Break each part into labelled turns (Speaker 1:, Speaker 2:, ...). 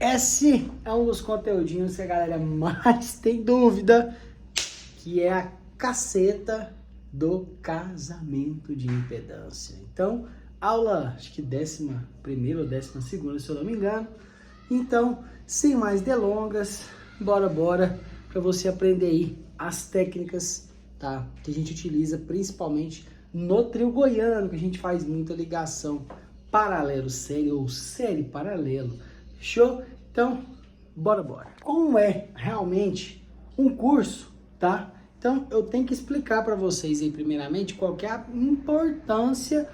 Speaker 1: Esse é um dos conteúdinhos que a galera mais tem dúvida, que é a caceta do casamento de impedância. Então, aula, acho que 11ª ou 12ª, se eu não me engano. Então, sem mais delongas, bora para você aprender aí as técnicas, tá? Que a gente utiliza principalmente no trio goiano, que a gente faz muita ligação paralelo-série ou série-paralelo. Show? Então, bora. Como é realmente um curso, tá? Então, eu tenho que explicar para vocês aí, primeiramente, qual que é a importância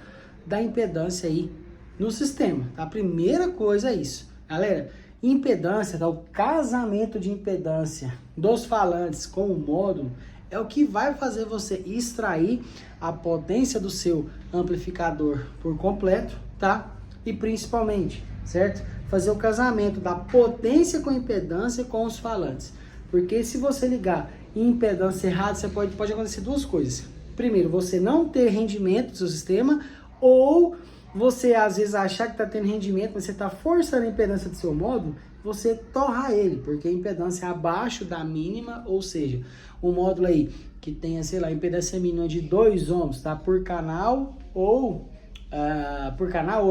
Speaker 1: da impedância aí no sistema. A primeira coisa é isso. Galera, impedância, tá? O casamento de impedância dos falantes com o módulo é o que vai fazer você extrair a potência do seu amplificador por completo, tá? E principalmente, certo? Fazer o casamento da potência com impedância com os falantes. Porque se você ligar em impedância errada, pode acontecer duas coisas. Primeiro, você não ter rendimento do seu sistema, ou você às vezes achar que está tendo rendimento, mas você está forçando a impedância do seu módulo, você torra ele, porque a impedância é abaixo da mínima, ou seja, um módulo aí que tenha, sei lá, impedância mínima de 2 ohms, tá? Por canal ou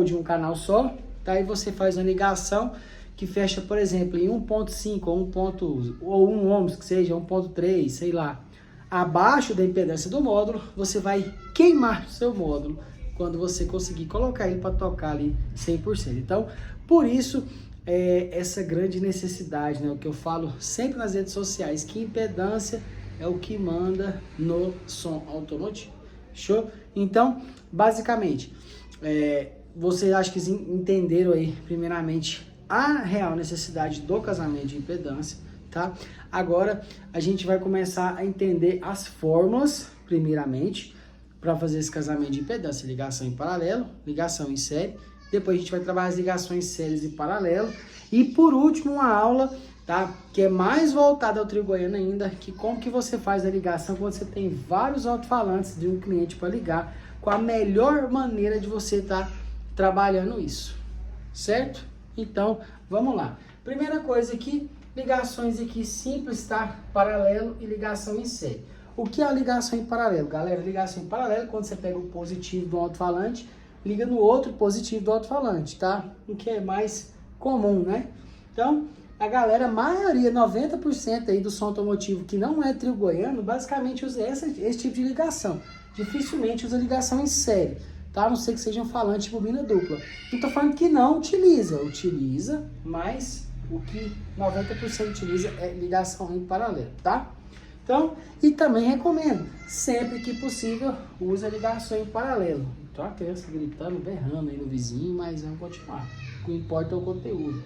Speaker 1: de um canal só, tá? Aí você faz uma ligação que fecha, por exemplo, em 1.5 ou 1 ohms, que seja 1.3, sei lá, abaixo da impedância do módulo, você vai queimar o seu módulo quando você conseguir colocar ele para tocar ali 100%. Então, por isso, essa grande necessidade, né? O que eu falo sempre nas redes sociais, que impedância é o que manda no som automotivo. Show? Então, basicamente, vocês acho que entenderam aí, primeiramente, a real necessidade do casamento de impedância, tá? Agora, a gente vai começar a entender as fórmulas, primeiramente, para fazer esse casamento de impedância. Ligação em paralelo, ligação em série. Depois a gente vai trabalhar as ligações séries e paralelo. E por último, uma aula, tá? Que é mais voltada ao trio goiano ainda, que como que você faz a ligação quando você tem vários alto-falantes de um cliente para ligar, com a melhor maneira de você estar trabalhando isso, certo? Então, vamos lá. Primeira coisa aqui, ligações aqui simples, tá? Paralelo e ligação em série. O que é a ligação em paralelo? Galera, ligação em paralelo é quando você pega o positivo do alto-falante, liga no outro positivo do alto-falante, tá? O que é mais comum, né? Então, a galera, a maioria, 90% aí do som automotivo que não é trio goiano, basicamente usa esse tipo de ligação. Dificilmente usa ligação em série, tá? A não ser que seja um falante de bobina dupla. Não tô falando que não utiliza, mas o que 90% utiliza é ligação em paralelo, tá? Então, e também recomendo, sempre que possível, use a ligação em paralelo. Então a criança gritando, berrando aí no vizinho, mas vamos continuar. O que importa é o conteúdo.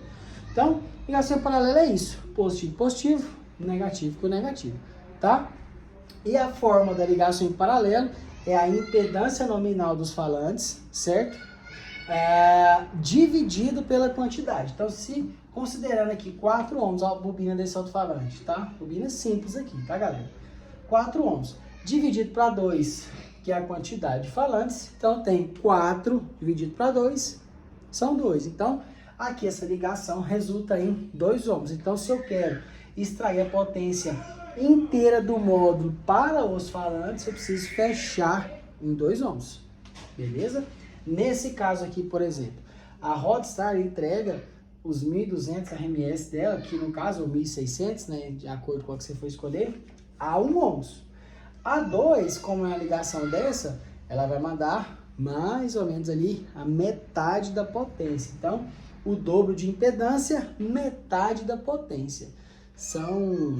Speaker 1: Então, ligação em paralelo é isso. Positivo, negativo com negativo, tá? E a forma da ligação em paralelo é a impedância nominal dos falantes, certo? Dividido pela quantidade. Então, se considerando aqui 4 ohms, a bobina desse alto-falante, tá? Bobina simples aqui, tá, galera? 4 ohms dividido para 2, que é a quantidade de falantes. Então, tem 4 dividido para 2, são 2. Então, aqui essa ligação resulta em 2 ohms. Então, se eu quero extrair a potência inteira do módulo para os falantes, eu preciso fechar em 2 ohms, beleza? Nesse caso aqui, por exemplo, a Rodstar entrega os 1.200 RMS dela, que no caso, ou 1.600, né, de acordo com o que você for escolher, a 1 ohms. A 2, como é a ligação dessa, ela vai mandar mais ou menos ali a metade da potência. Então, o dobro de impedância, metade da potência. São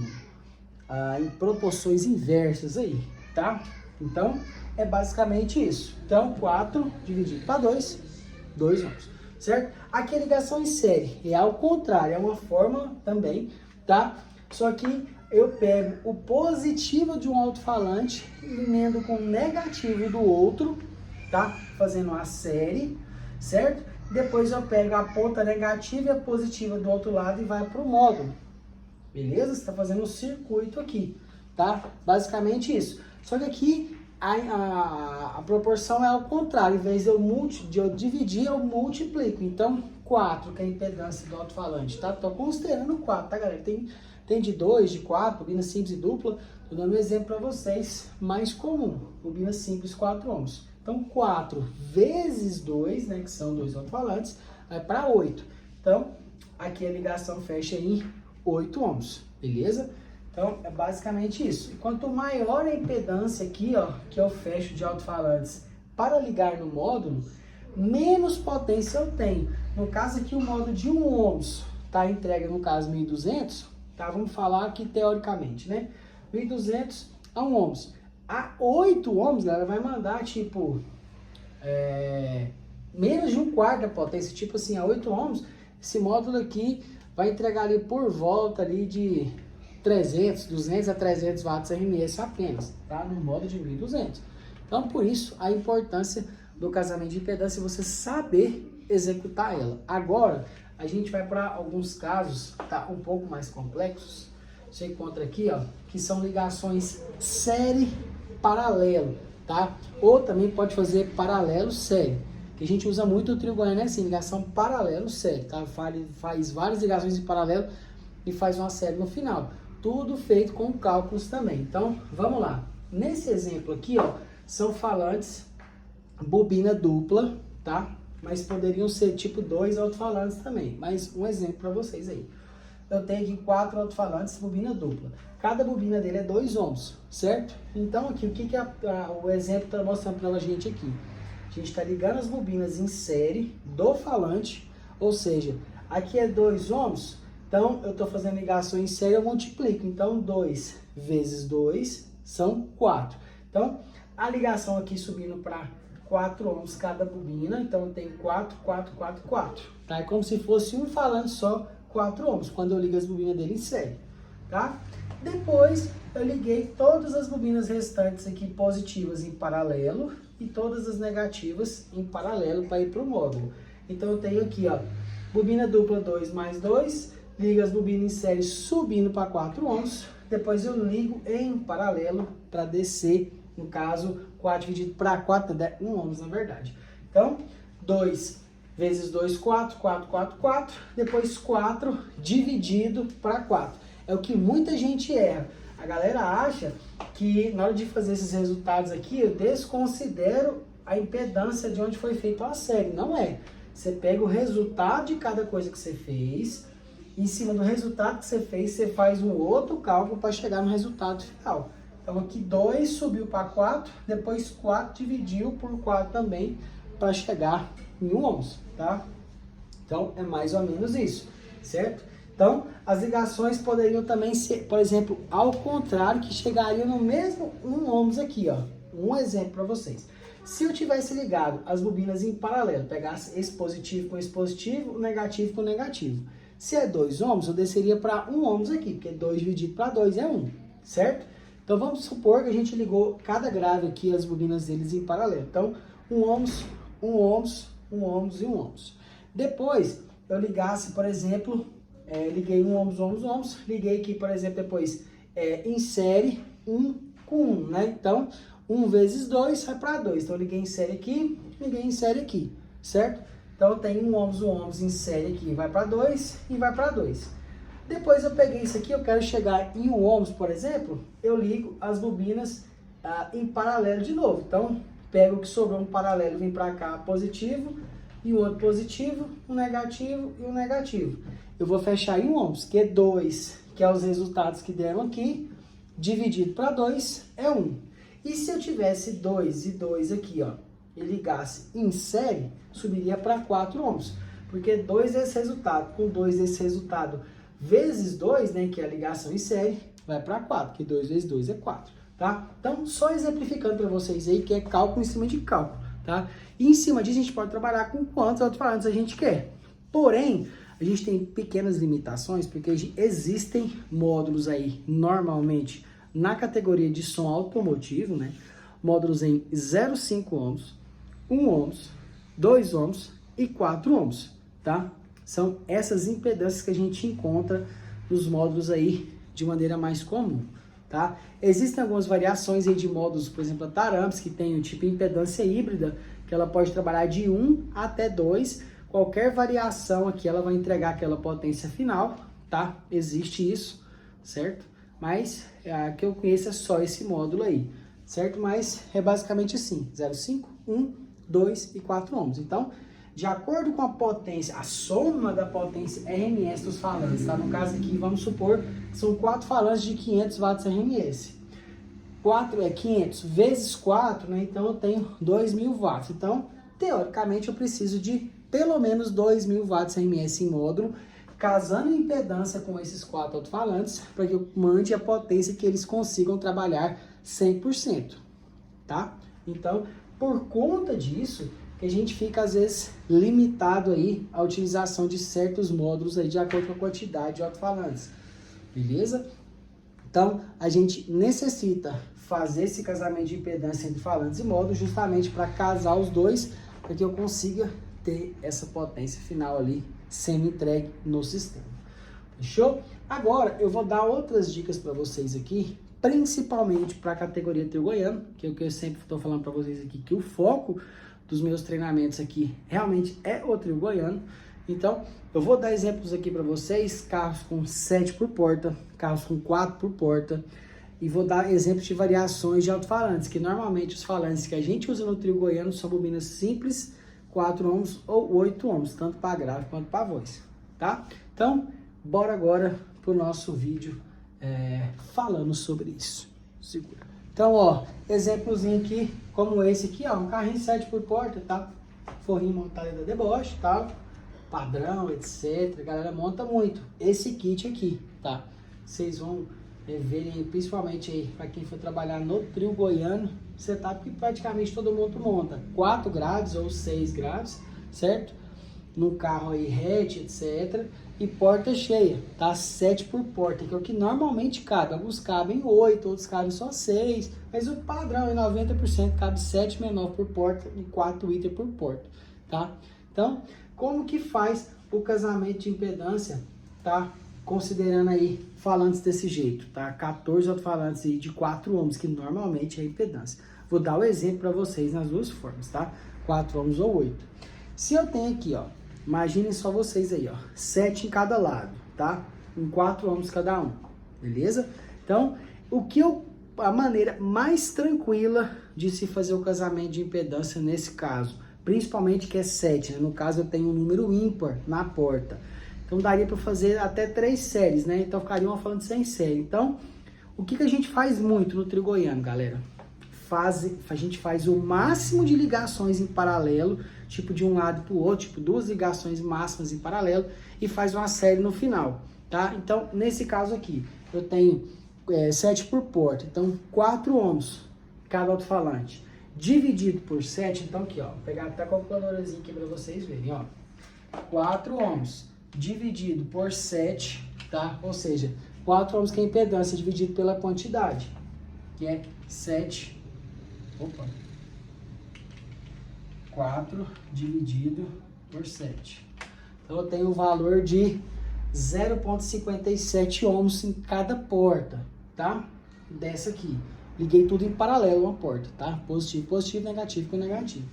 Speaker 1: em proporções inversas aí, tá? Então, é basicamente isso. Então, 4 dividido para 2, 2 ohms. Certo? Aqui a ligação em série é ao contrário, é uma forma também, tá? Só que eu pego o positivo de um alto-falante e emendo com o negativo do outro, tá? Fazendo a série, certo? Depois eu pego a ponta negativa e a positiva do outro lado e vai para o módulo. Beleza? Você está fazendo um circuito aqui, tá? Basicamente isso. Só que aqui a proporção é ao contrário. Em vez de eu dividir, eu multiplico. Então, 4, que é a impedância do alto-falante, tá? Tô considerando 4, tá, galera? Tem de 2, de 4, bobina simples e dupla. Tô dando um exemplo para vocês, mais comum, bobina simples 4 ohms. Então, 4 vezes 2, né, que são 2 alto-falantes, vai para 8. Então, aqui a ligação fecha em 8 ohms, beleza? Então, é basicamente isso. E quanto maior a impedância aqui, ó, que eu fecho de alto-falantes para ligar no módulo, menos potência eu tenho. No caso aqui, o módulo de 1 ohms tá entregue, no caso, 1.200, tá? Vamos falar aqui teoricamente, né? 1.200 a 1 ohms. A 8 ohms, galera, vai mandar, tipo, menos de 1/4 da potência. Tipo assim, a 8 ohms, esse módulo aqui vai entregar ali por volta ali de 200 a 300 watts RMS apenas, tá? No módulo de 1.200. Então, por isso, a importância do casamento de impedância é você saber executar ela. Agora, a gente vai para alguns casos, tá? Um pouco mais complexos. Você encontra aqui, ó, que são ligações série paralelo, tá? Ou também pode fazer paralelo série, que a gente usa muito o trio goiano, assim, ligação paralelo série, tá? Faz várias ligações em paralelo e faz uma série no final. Tudo feito com cálculos também. Então, vamos lá. Nesse exemplo aqui, ó, são falantes bobina dupla, tá? Mas poderiam ser tipo 2 alto-falantes também. Mas um exemplo para vocês aí. Eu tenho aqui 4 alto-falantes bobina dupla. Cada bobina dele é 2 ohms, certo? Então aqui, o que o exemplo está mostrando para a gente aqui? A gente está ligando as bobinas em série do falante, ou seja, aqui é 2 ohms, então eu estou fazendo ligação em série, eu multiplico. Então 2 vezes 2 são 4. Então a ligação aqui subindo para 4 ohms cada bobina, então eu tenho 4, 4, 4, 4. Tá? É como se fosse um falante só, 4 ohms, quando eu ligo as bobinas dele em série, tá? Depois eu liguei todas as bobinas restantes aqui positivas em paralelo e todas as negativas em paralelo para ir para o módulo. Então eu tenho aqui, ó, bobina dupla 2 mais 2, ligo as bobinas em série subindo para 4 ohms, depois eu ligo em paralelo para descer, no caso, 4 dividido para 4, 1 ohms na verdade. Então, 2 vezes 2, 4, 4, 4, 4, depois 4 dividido para 4. É o que muita gente erra. A galera acha que na hora de fazer esses resultados aqui, eu desconsidero a impedância de onde foi feita a série. Não é. Você pega o resultado de cada coisa que você fez, em cima do resultado que você fez, você faz um outro cálculo para chegar no resultado final. Então aqui 2 subiu para 4, depois 4 dividiu por 4 também, para chegar em 1 ohms, tá? Então é mais ou menos isso, certo? Então as ligações poderiam também ser, por exemplo, ao contrário, que chegariam no mesmo 1 ohms aqui, ó. Um exemplo para vocês. Se eu tivesse ligado as bobinas em paralelo, pegasse esse positivo com esse positivo, o negativo com o negativo. Se é 2 ohms, eu desceria para 1 ohms aqui, porque 2 dividido para 2 é 1, certo? Então vamos supor que a gente ligou cada grave aqui, as bobinas deles em paralelo. Então 1 ohms, 1 ohms, 1 ohms e 1 ohms. Depois eu ligasse, por exemplo, liguei 1 ohms, 1 ohms, 1 ohms, liguei aqui, por exemplo, depois em série 1 com 1, né? Então 1 vezes 2 vai para 2. Então eu liguei em série aqui, liguei em série aqui, certo? Então eu tenho 1 ohms em série aqui, vai para 2 e vai para 2. Depois eu peguei isso aqui, eu quero chegar em 1 ohms, por exemplo, eu ligo as bobinas em paralelo de novo. Então, pego o que sobrou no paralelo, vem para cá positivo, e o outro positivo, um negativo e um negativo. Eu vou fechar em 1 ohms, que é 2, que é os resultados que deram aqui, dividido para 2 é 1. E se eu tivesse 2 e 2 aqui, ó, e ligasse em série, subiria para 4 ohms, porque 2 é esse resultado, com 2 esse resultado vezes 2, né, que é a ligação em série, vai para 4, que 2 vezes 2 é 4, tá? Então, só exemplificando para vocês aí, que é cálculo em cima de cálculo, tá? E em cima disso, a gente pode trabalhar com quantos alto-falantes a gente quer. Porém, a gente tem pequenas limitações, porque existem módulos aí, normalmente, na categoria de som automotivo, né? Módulos em 0,5 ohms, 1 ohms, 2 ohms e 4 ohms, tá? São essas impedâncias que a gente encontra nos módulos aí de maneira mais comum, tá? Existem algumas variações aí de módulos, por exemplo, a Taramps, que tem o tipo impedância híbrida, que ela pode trabalhar de 1 até 2, qualquer variação aqui, ela vai entregar aquela potência final, tá? Existe isso, certo? Mas a que eu conheço é só esse módulo aí, certo? Mas é basicamente assim, 0,5, 1, 2 e 4 ohms. Então, de acordo com a potência, a soma da potência RMS dos falantes, tá? No caso aqui, vamos supor que são 4 falantes de 500 watts RMS. 500 vezes 4, né? Então eu tenho 2.000 watts. Então, teoricamente, eu preciso de pelo menos 2.000 watts RMS em módulo, casando impedância com esses 4 alto-falantes, para que eu mande a potência que eles consigam trabalhar 100%, tá? Então, por conta disso, que a gente fica, às vezes, limitado aí à utilização de certos módulos aí, de acordo com a quantidade de alto-falantes, beleza? Então, a gente necessita fazer esse casamento de impedância entre falantes e módulos, justamente para casar os dois, para que eu consiga ter essa potência final ali, semi-entregue no sistema. Fechou? Agora, eu vou dar outras dicas para vocês aqui, principalmente para a categoria trio goiano, que é o que eu sempre estou falando para vocês aqui, que o foco dos meus treinamentos aqui realmente é o trio goiano. Então, eu vou dar exemplos aqui para vocês, carros com 7 por porta, carros com 4 por porta, e vou dar exemplos de variações de alto-falantes, que normalmente os falantes que a gente usa no trio goiano são bobinas simples, 4 ohms ou 8 ohms, tanto para grave quanto para voz, tá? Então, bora agora pro nosso vídeo falando sobre isso. Segura. Então, ó, exemplozinho aqui, como esse aqui, ó, um carrinho 7 por porta, tá? Forrinho montado da deboche, tá? Padrão, etc. A galera monta muito. Esse kit aqui, tá? Vocês vão verem, principalmente aí, para quem for trabalhar no trio goiano, setup que praticamente todo mundo monta. 4 graves ou 6 graves, certo? No carro aí, hatch, etc. E porta cheia, tá? 7 por porta, que é o que normalmente cabe. Alguns cabem 8, outros cabem só 6. Mas o padrão é 90% cabe 7 menor por porta e 4 iter por porta, tá? Então, como que faz o casamento de impedância, tá? Considerando aí falantes desse jeito, tá? 14 alto-falantes aí de 4 ohms, que normalmente é impedância. Vou dar o exemplo para vocês nas duas formas, tá? 4 ohms ou 8. Se eu tenho aqui, ó, imaginem só vocês aí, ó, 7 em cada lado, tá? Em 4 ohms cada um, beleza? Então, a maneira mais tranquila de se fazer o casamento de impedância nesse caso, principalmente que é 7, né? No caso eu tenho um número ímpar na porta. Então daria para fazer até 3 séries, né? Então ficaria uma falante sem série. Então, o que a gente faz muito no trio goiano, galera? A gente faz o máximo de ligações em paralelo, tipo de um lado para o outro, tipo 2 ligações máximas em paralelo, e faz uma série no final, tá? Então, nesse caso aqui, eu tenho 7 por porta, então 4 ohms cada alto-falante. Dividido por 7, então aqui, ó, vou pegar até a calculadorazinha aqui para vocês verem, ó. 4 ohms dividido por 7, tá? Ou seja, 4 ohms que é a impedância dividido pela quantidade, que é 7. Opa. 4 dividido por 7. Então eu tenho o valor de 0,57 ohms em cada porta, tá? Dessa aqui. Liguei tudo em paralelo uma porta, tá? Positivo, positivo, negativo com negativo.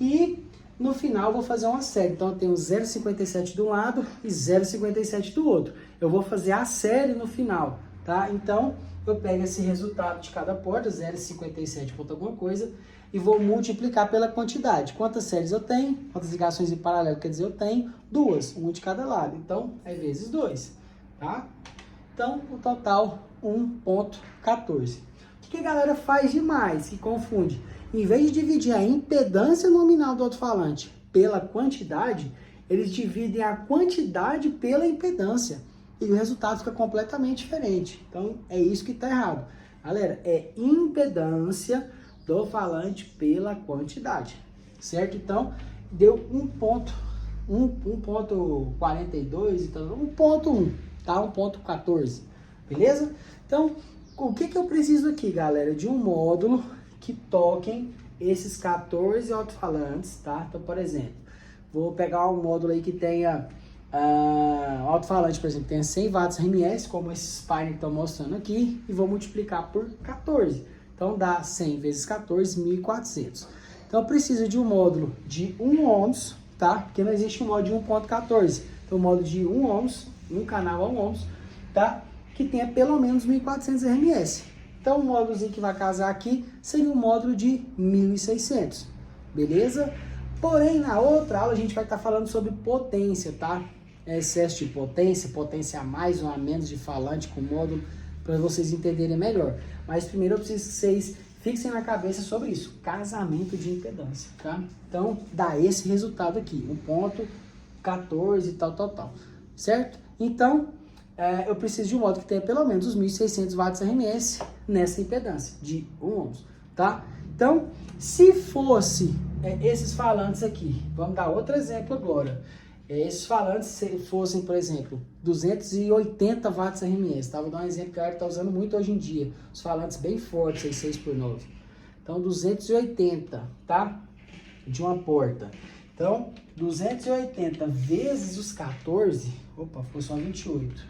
Speaker 1: E no final eu vou fazer uma série. Então eu tenho 0,57 de um lado e 0,57 do outro. Eu vou fazer a série no final, tá? Então eu pego esse resultado de cada porta, 0,57 ponto alguma coisa, e vou multiplicar pela quantidade. Quantas séries eu tenho? Quantas ligações em paralelo? Quer dizer, eu tenho 2, uma de cada lado. Então é vezes 2, tá? Então o total 1,14. O que a galera faz demais, que confunde? Em vez de dividir a impedância nominal do alto-falante pela quantidade, eles dividem a quantidade pela impedância. E o resultado fica completamente diferente. Então, é isso que está errado. Galera, é impedância do falante pela quantidade. Certo? Então, deu 1,42, então 1,1, tá? 1,14. Beleza? Então, o que eu preciso aqui, galera? De um módulo que toquem esses 14 alto-falantes, tá? Então, por exemplo, vou pegar um módulo aí que tenha alto-falante, por exemplo, tenha 100 watts RMS, como esses painéis que estão mostrando aqui, e vou multiplicar por 14. Então, dá 100 vezes 14, 1.400. Então, eu preciso de um módulo de 1 ohms, tá? Porque não existe um modo de 1.14. Então, o modo de 1 ohms, um canal a 1 ohms, tá? Que tenha pelo menos 1400 RMS. Então, o módulozinho que vai casar aqui seria um módulo de 1600, beleza? Porém, na outra aula a gente vai estar falando sobre potência, tá? Excesso de potência, potência a mais ou a menos de falante com módulo, para vocês entenderem melhor. Mas primeiro eu preciso que vocês fixem na cabeça sobre isso, casamento de impedância, tá? Então, dá esse resultado aqui, 1.14 e tal, certo? Então, eu preciso de um módulo que tenha pelo menos os 1600 watts RMS nessa impedância de 1 ohms, tá? Então, se fosse esses falantes aqui, vamos dar outro exemplo agora. Esses falantes se fossem, por exemplo, 280 watts RMS, tá? Vou dar um exemplo que a galera está usando muito hoje em dia, os falantes bem fortes, 6x9. Então, 280, tá? De uma porta. Então, 280 vezes os 14, opa, ficou só 28. Deixa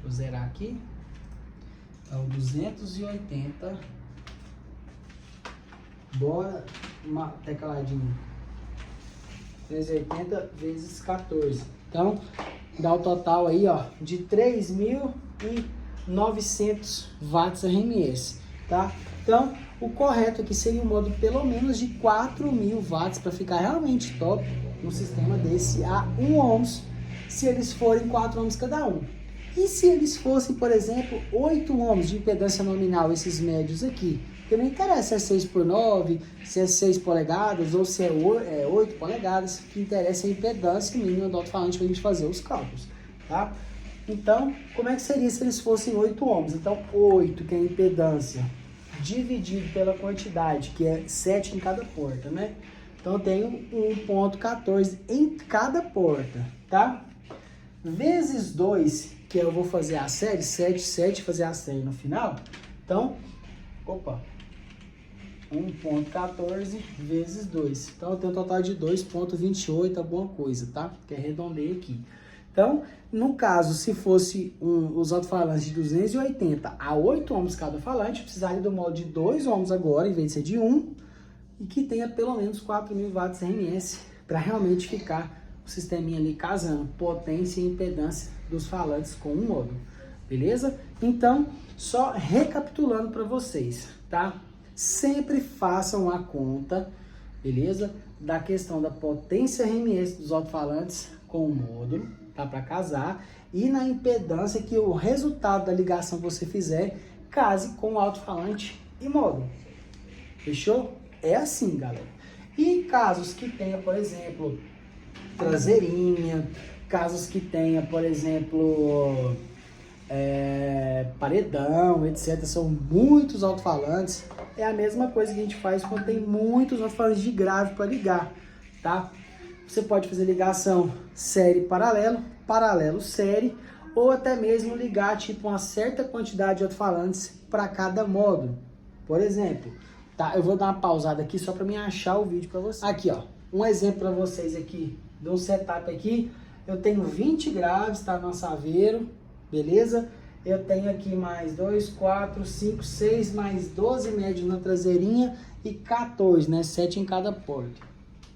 Speaker 1: eu zerar aqui. Então, 280, bora uma tecladinha. 380 vezes 14. Então, dá o total aí, ó, de 3.900 watts RMS, tá? Então, o correto aqui seria um módulo pelo menos de 4.000 watts para ficar realmente top um sistema desse a 1 ohms, se eles forem 4 ohms cada um. E se eles fossem, por exemplo, 8 ohms de impedância nominal, esses médios aqui? Porque não interessa se é 6x9, se é 6 polegadas ou se é 8 polegadas. O que interessa é a impedância mínima do alto-falante para a gente fazer os cálculos, tá? Então, como é que seria se eles fossem 8 ohms? Então, 8, que é a impedância, dividido pela quantidade, que é 7 em cada porta, né? Então, eu tenho 1.14 em cada porta, tá? Vezes 2, que eu vou fazer a série, 7, fazer a série no final. Então, 1.14 vezes 2. Então, eu tenho um total de 2.28, alguma coisa, tá? Que arredondei aqui. Então, no caso, se fosse os alto-falantes de 280 a 8 ohms cada falante, precisaria do modo de 2 ohms agora, em vez de ser de 1, e que tenha pelo menos 4.000 watts RMS, para realmente ficar o sisteminha ali casando potência e impedância dos falantes com um módulo, beleza? Então, só recapitulando para vocês, tá? Sempre façam a conta, beleza? Da questão da potência RMS dos alto-falantes com o módulo, tá? Para casar. E na impedância que o resultado da ligação que você fizer case com o alto-falante e módulo. Fechou? É assim, galera. E casos que tenha, por exemplo, traseirinha, casos que tenha, por exemplo, paredão, etc. São muitos alto-falantes. É a mesma coisa que a gente faz quando tem muitos alto-falantes de grave para ligar, tá? Você pode fazer ligação série paralelo, paralelo série, ou até mesmo ligar tipo uma certa quantidade de alto-falantes para cada módulo. Por exemplo, tá? Eu vou dar uma pausada aqui só para me achar o vídeo para vocês. Aqui, ó, um exemplo para vocês aqui, de um setup aqui. Eu tenho 20 graves, tá, no saveiro, beleza? Eu tenho aqui mais 2, 4, 5, 6, mais 12 médios na traseirinha e 14, né? 7 em cada porta,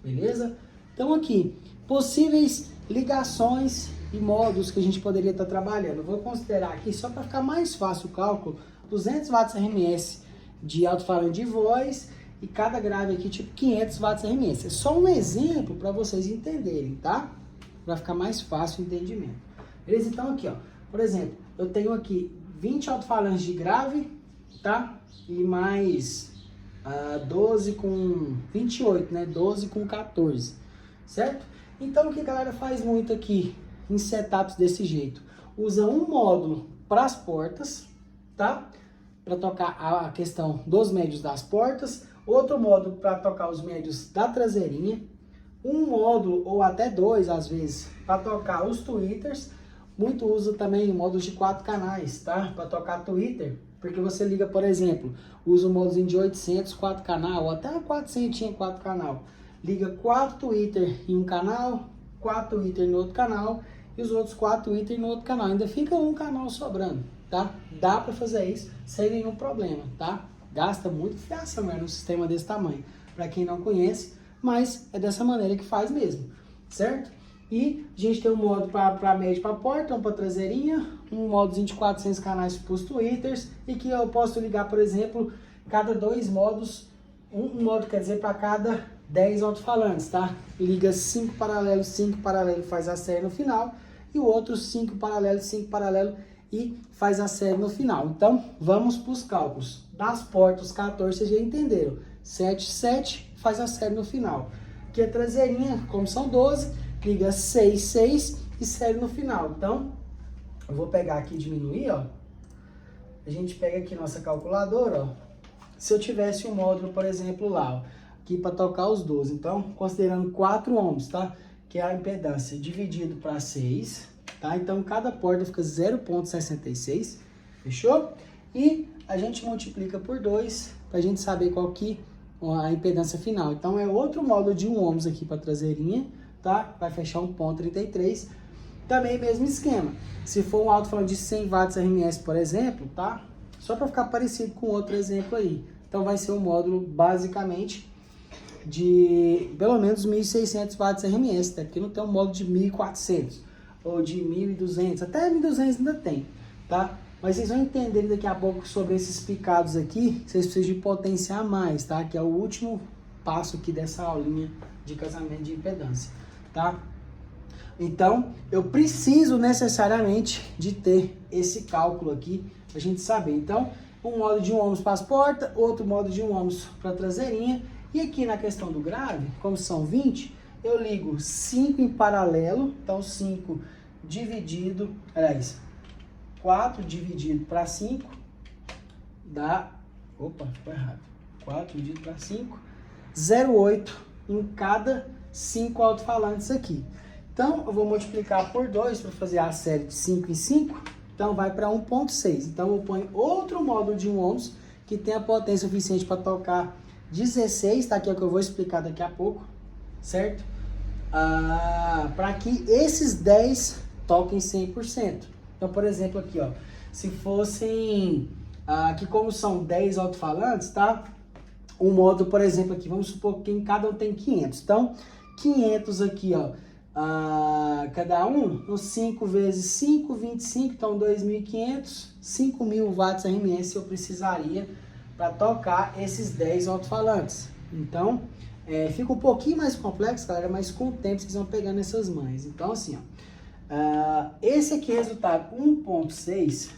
Speaker 1: beleza? Então aqui, possíveis ligações e módulos que a gente poderia estar trabalhando. Eu vou considerar aqui, só para ficar mais fácil o cálculo, 200 watts RMS de alto-falante de voz e cada grave aqui tipo 500 watts RMS. É só um exemplo para vocês entenderem, tá? Para ficar mais fácil o entendimento. Beleza? Então aqui, ó, por exemplo, eu tenho aqui 20 alto-falantes de grave, tá? E mais 12 com 28, né? 12 com 14, certo? Então o que a galera faz muito aqui em setups desse jeito? Usa um módulo para as portas, tá? Para tocar a questão dos médios das portas, outro módulo para tocar os médios da traseirinha, um módulo ou até dois às vezes para tocar os tweeters. Muito uso também módulos de 4 canais, tá? Para tocar tweeter, porque você liga, por exemplo, usa um módulo de 800, 4 canal, ou até 400, 4 canal. Liga 4 tweeter em um canal, 4 tweeter no outro canal e os outros 4 tweeter no outro canal. Ainda fica um canal sobrando, tá? Dá para fazer isso sem nenhum problema, tá? Gasta muito fiação, no sistema desse tamanho. Para quem não conhece, mas é dessa maneira que faz mesmo, certo? E a gente tem um modo para médio para porta, um para traseirinha, um modozinho de 400 canais para os tweeters, e que eu posso ligar, por exemplo, cada 2 modos, um modo quer dizer para cada 10 alto-falantes, tá? Liga 5 paralelos, faz a série no final, e o outro 5 paralelos e faz a série no final. Então, vamos para os cálculos. Das portas 14, vocês já entenderam. 7, 7, faz a série no final. Aqui a traseirinha, como são 12, liga 6, 6 e série no final. Então, eu vou pegar aqui e diminuir, ó. A gente pega aqui nossa calculadora, ó. Se eu tivesse um módulo, por exemplo, lá, ó, aqui para tocar os 12. Então, considerando 4 ohms, tá? Que é a impedância dividido para 6, tá? Então, cada porta fica 0,66, fechou? E a gente multiplica por 2 para a gente saber qual que é a impedância final. Então, é outro módulo de 1 ohms aqui para traseirinha, tá? Vai fechar 1,33. Também mesmo esquema. Se for um alto-falante de 100 watts RMS, por exemplo, tá? Só para ficar parecido com outro exemplo aí. Então, vai ser um módulo basicamente de pelo menos 1.600 watts RMS, tá? Aqui não tem um módulo de 1.400 ou de 1.200, até 1.200 ainda tem, tá? Mas vocês vão entender daqui a pouco sobre esses picados aqui, vocês precisam de potenciar mais, tá? Que é o último passo aqui dessa aulinha de casamento de impedância, tá? Então, eu preciso necessariamente de ter esse cálculo aqui pra gente saber. Então, um modo de 1 ohms para as portas, outro modo de 1 ohms para a traseirinha. E aqui na questão do grave, como são 20, eu ligo 5 em paralelo. Então, 5 dividido, aliás, 4 dividido para 5 dá, opa, ficou errado. 4 dividido para 5, 0,8 em cada 5 alto-falantes aqui. Então, eu vou multiplicar por 2 para fazer a série de 5 em 5. Então, vai para 1,6. Então, eu ponho outro módulo de 1 ohms que tem a potência suficiente para tocar 16, tá? Que é o que eu vou explicar daqui a pouco, certo? Para que esses 10 toquem 100%. Então, por exemplo, aqui, ó, se fossem, aqui como são 10 alto-falantes, tá? Um módulo, por exemplo, aqui, vamos supor que cada um tem 500. Então, 500 aqui, ó, cada um, 5 vezes 5, 25, então 2.500, 5.000 watts RMS eu precisaria para tocar esses 10 alto-falantes. Então, fica um pouquinho mais complexo, galera, mas com o tempo vocês vão pegando essas manhas. Então, assim, ó, esse aqui, resultado 1,6,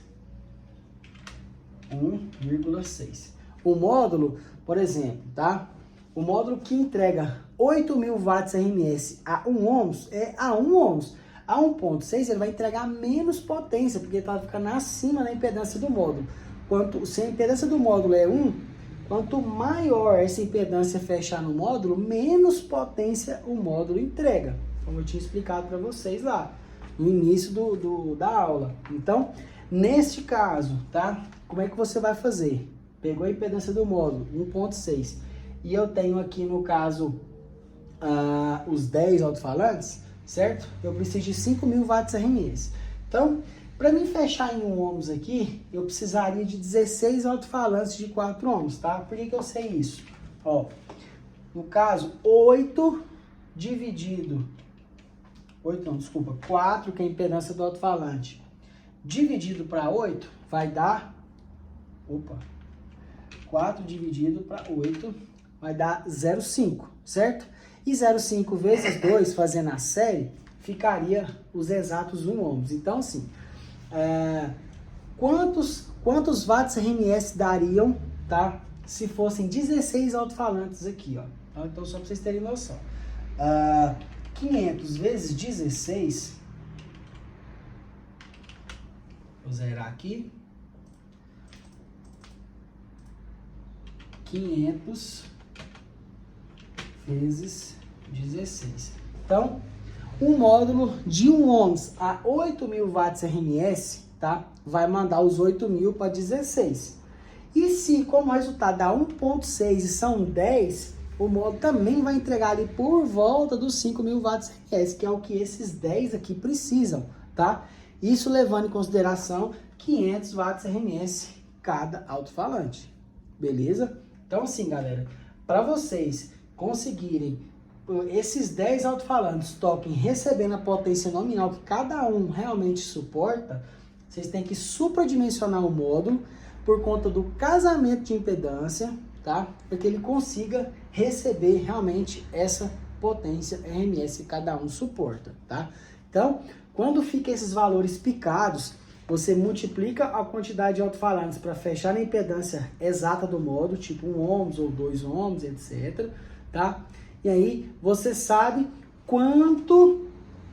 Speaker 1: 1,6. O módulo, por exemplo, tá? O módulo que entrega 8.000 watts RMS a 1 ohms é a 1 ohms. A 1,6 ele vai entregar menos potência, porque ele está ficando acima da impedância do módulo. Se a impedância do módulo é 1, quanto maior essa impedância fechar no módulo, menos potência o módulo entrega. Como eu tinha explicado para vocês lá no início da aula. Então, neste caso, tá? Como é que você vai fazer? Pegou a impedância do módulo, 1,6. E eu tenho aqui, no caso, os 10 alto-falantes, certo? Eu preciso de 5.000 watts RMS. Então, para mim fechar em 1 ohms aqui, eu precisaria de 16 alto-falantes de 4 ohms, tá? Por que eu sei isso? Ó, no caso, 8 dividido... 4, que é a impedância do alto-falante, dividido para 8, vai dar... 4 dividido para 8... vai dar 0,5, certo? E 0,5 vezes 2, fazendo a série, ficaria os exatos 1 ohms. Então, assim, quantos watts RMS dariam, tá? Se fossem 16 alto-falantes aqui, ó. Então, só para vocês terem noção. 500 vezes 16, vou zerar aqui. 500 vezes 16. Então, um módulo de 1 ohms a 8.000 watts RMS, tá? Vai mandar os 8.000 para 16. E se, como resultado, dá 1,6 e são 10, o módulo também vai entregar ali por volta dos 5.000 watts RMS, que é o que esses 10 aqui precisam, tá? Isso levando em consideração 500 watts RMS cada alto-falante, beleza? Então, assim, galera, para vocês conseguirem esses 10 alto-falantes toquem recebendo a potência nominal que cada um realmente suporta, vocês têm que supradimensionar o módulo por conta do casamento de impedância, tá? Para que ele consiga receber realmente essa potência RMS que cada um suporta, tá? Então, quando fica esses valores picados, você multiplica a quantidade de alto-falantes para fechar a impedância exata do módulo, tipo 1 ohms ou 2 ohms, etc, tá? E aí você sabe quanto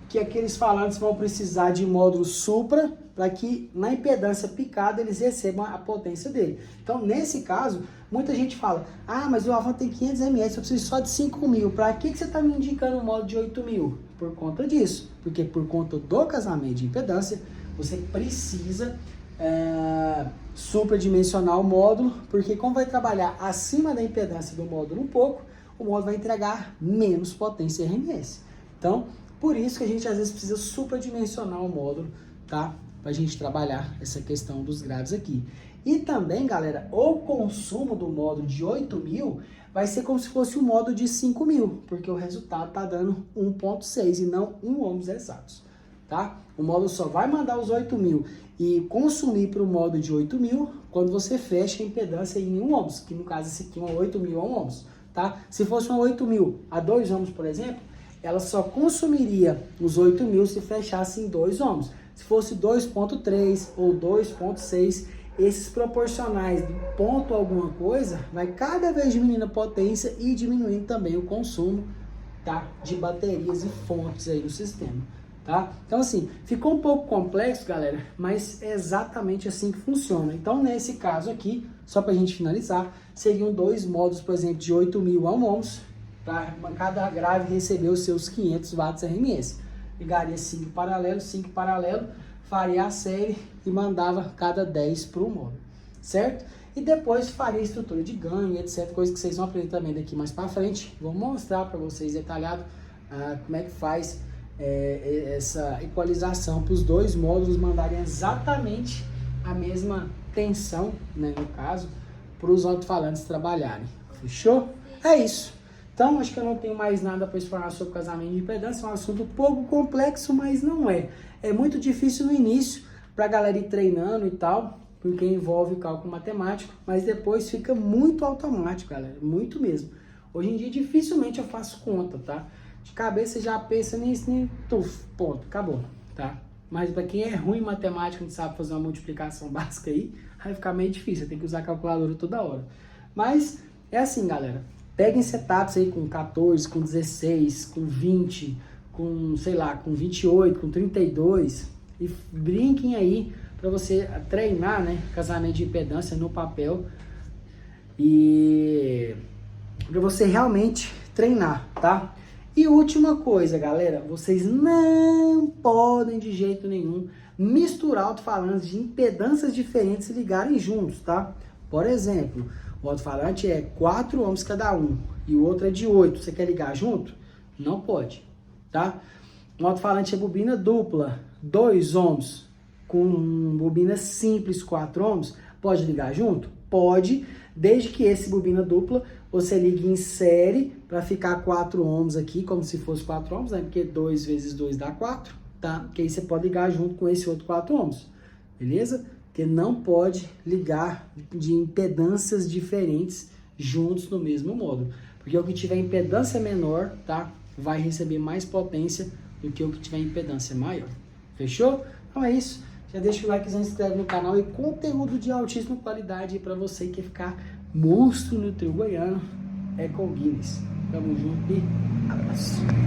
Speaker 1: que aqueles falantes vão precisar de módulo supra para que na impedância picada eles recebam a potência dele. Então, nesse caso, muita gente fala, ah, mas o Avant tem 500 ms, eu preciso só de 5.000. Para que você está me indicando um módulo de 8.000? Por conta disso. Porque por conta do casamento de impedância, você precisa supradimensionar o módulo, porque como vai trabalhar acima da impedância do módulo um pouco, o módulo vai entregar menos potência RMS. Então, por isso que a gente às vezes precisa supradimensionar o módulo, tá? Pra gente trabalhar essa questão dos graves aqui. E também, galera, o consumo do módulo de 8.000 vai ser como se fosse um módulo de 5.000, porque o resultado tá dando 1.6 e não 1 ohms exatos, tá? O módulo só vai mandar os 8.000 e consumir para o módulo de 8.000 quando você fecha a impedância em 1 ohms, que no caso esse aqui é uma 8.000 a 1 ohms, tá? Se fosse uma 8.000 a 2 ohms, por exemplo, ela só consumiria os 8.000 se fechasse em 2 ohms. Se fosse 2.3 ou 2.6, esses proporcionais de ponto alguma coisa, vai cada vez diminuindo a potência e diminuindo também o consumo, tá? De baterias e fontes aí no sistema, tá? Então assim, ficou um pouco complexo, galera, mas é exatamente assim que funciona. Então nesse caso aqui, só pra gente finalizar, seriam 2 módulos, por exemplo, de 8.000 a 1 ohms, para cada grave receber os seus 500 watts RMS. Ligaria 5 paralelo, faria a série e mandava cada 10 para o módulo, certo? E depois faria a estrutura de ganho, etc, coisa que vocês vão aprender também daqui mais para frente. Vou mostrar para vocês detalhado como é que faz essa equalização para os 2 módulos mandarem exatamente a mesma tensão, né, no caso, para os alto-falantes trabalharem. Fechou? É isso. Então, acho que eu não tenho mais nada para explanar sobre casamento de impedância. É um assunto um pouco complexo, mas não é. É muito difícil no início para a galera ir treinando e tal, porque envolve cálculo matemático, mas depois fica muito automático, galera, muito mesmo. Hoje em dia, dificilmente eu faço conta, tá? De cabeça já pensa nisso, ponto, acabou, tá? Mas para quem é ruim em matemática, não sabe fazer uma multiplicação básica aí, vai ficar meio difícil, tem que usar a calculadora toda hora. Mas é assim, galera. Peguem setups aí com 14, com 16, com 20, com, sei lá, com 28, com 32 e brinquem aí para você treinar, né, casamento de impedância no papel e para você realmente treinar, tá? E última coisa, galera, vocês não podem de jeito nenhum misturar alto-falantes de impedâncias diferentes e ligarem juntos, tá? Por exemplo, o alto-falante é 4 ohms cada um e o outro é de 8. Você quer ligar junto? Não pode, tá? Um alto-falante é bobina dupla, 2 ohms, com bobina simples, 4 ohms. Pode ligar junto? Pode, desde que esse bobina dupla você ligue em série para ficar 4 ohms aqui, como se fosse 4 ohms, né? Porque 2 vezes 2 dá 4, tá? Que aí você pode ligar junto com esse outro 4 ohms, beleza? Porque não pode ligar de impedâncias diferentes juntos no mesmo módulo. Porque o que tiver impedância menor, tá, vai receber mais potência do que o que tiver impedância maior. Fechou? Então é isso. Já deixa o like, se inscreve no canal e conteúdo de altíssima qualidade para você que quer ficar monstro no trio goiano. É com Guinness. Tamo junto e abraço.